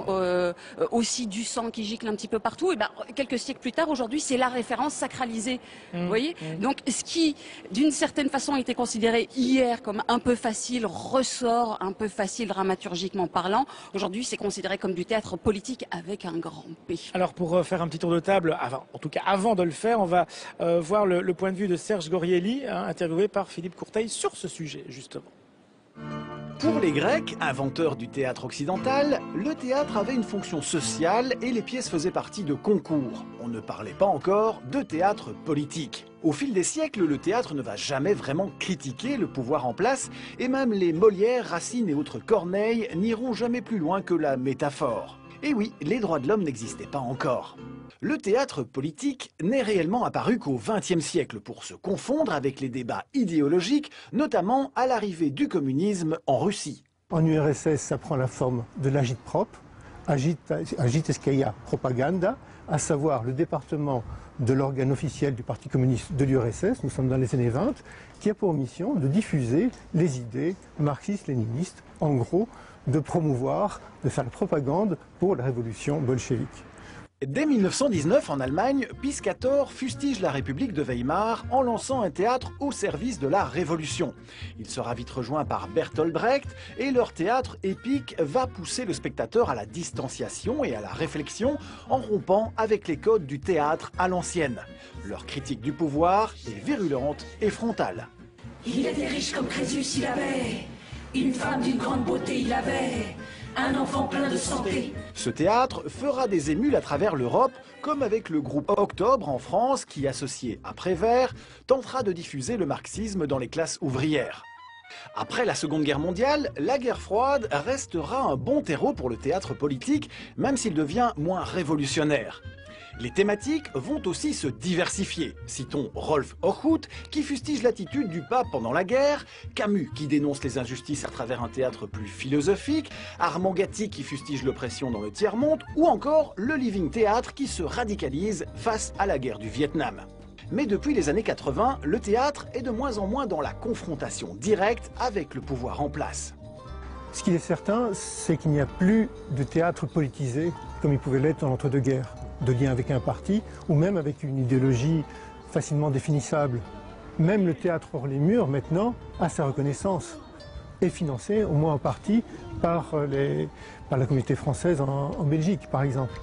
souvent aussi du sang qui gicle un petit peu partout. Et ben, quelques siècles plus tard, aujourd'hui, c'est la référence sacralisée. Vous voyez. Donc, ce qui, d'une certaine façon, était considéré hier comme un peu facile, ressort un peu facile dramaturgiquement parlant. Aujourd'hui, c'est considéré comme du théâtre politique avec un grand P. Alors, pour faire un petit tour de table, en tout cas avant de le faire, on va voir le point de vue de Serge Gorielli, interviewé par Philippe Courteil sur ce sujet, justement. Pour les Grecs, inventeurs du théâtre occidental, le théâtre avait une fonction sociale et les pièces faisaient partie de concours. On ne parlait pas encore de théâtre politique. Au fil des siècles, le théâtre ne va jamais vraiment critiquer le pouvoir en place et même les Molière, Racine et autres Corneille n'iront jamais plus loin que la métaphore. Et oui, les droits de l'homme n'existaient pas encore. Le théâtre politique n'est réellement apparu qu'au XXe siècle pour se confondre avec les débats idéologiques, notamment à l'arrivée du communisme en Russie. En URSS, ça prend la forme de l'agitprop, Agitskaya Propaganda, à savoir le département de l'organe officiel du Parti communiste de l'URSS, nous sommes dans les années 20, qui a pour mission de diffuser les idées marxistes-léninistes, en gros, de promouvoir, de faire la propagande pour la révolution bolchevique. Dès 1919, en Allemagne, Piscator fustige la République de Weimar en lançant un théâtre au service de la Révolution. Il sera vite rejoint par Bertolt Brecht et leur théâtre épique va pousser le spectateur à la distanciation et à la réflexion en rompant avec les codes du théâtre à l'ancienne. Leur critique du pouvoir est virulente et frontale. Il était riche comme Crésus, il avait une femme d'une grande beauté, il avait un enfant plein de santé. Ce théâtre fera des émules à travers l'Europe, comme avec le groupe Octobre en France qui, associé à Prévert, tentera de diffuser le marxisme dans les classes ouvrières. Après la Seconde Guerre mondiale, la guerre froide restera un bon terreau pour le théâtre politique, même s'il devient moins révolutionnaire. Les thématiques vont aussi se diversifier. Citons Rolf Hochhuth qui fustige l'attitude du pape pendant la guerre, Camus qui dénonce les injustices à travers un théâtre plus philosophique, Armand Gatti qui fustige l'oppression dans le tiers-monde, ou encore le Living Theatre qui se radicalise face à la guerre du Vietnam. Mais depuis les années 80, le théâtre est de moins en moins dans la confrontation directe avec le pouvoir en place. Ce qui est certain, c'est qu'il n'y a plus de théâtre politisé comme il pouvait l'être dans l'entre-deux-guerres, de lien avec un parti ou même avec une idéologie facilement définissable. Même le théâtre hors les murs, maintenant, a sa reconnaissance, est financé, au moins en partie, par la communauté française en Belgique, par exemple.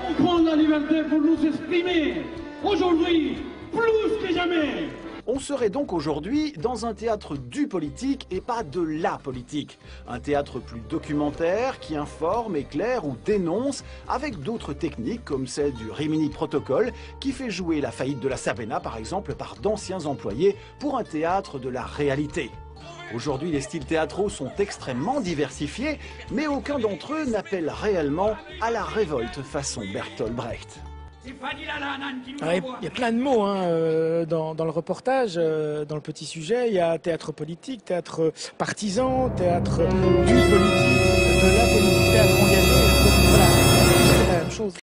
On prend la liberté pour nous exprimer, aujourd'hui, plus que jamais. On serait donc aujourd'hui dans un théâtre du politique et pas de la politique. Un théâtre plus documentaire qui informe, éclaire ou dénonce avec d'autres techniques comme celle du Rimini Protocol qui fait jouer la faillite de la Sabena par exemple par d'anciens employés pour un théâtre de la réalité. Aujourd'hui, les styles théâtraux sont extrêmement diversifiés, mais aucun d'entre eux n'appelle réellement à la révolte façon Bertolt Brecht. Il y a plein de mots dans le reportage, dans le petit sujet. Il y a théâtre politique, théâtre partisan, théâtre du politique, de la politique, théâtre engagé. Voilà, c'est la même chose.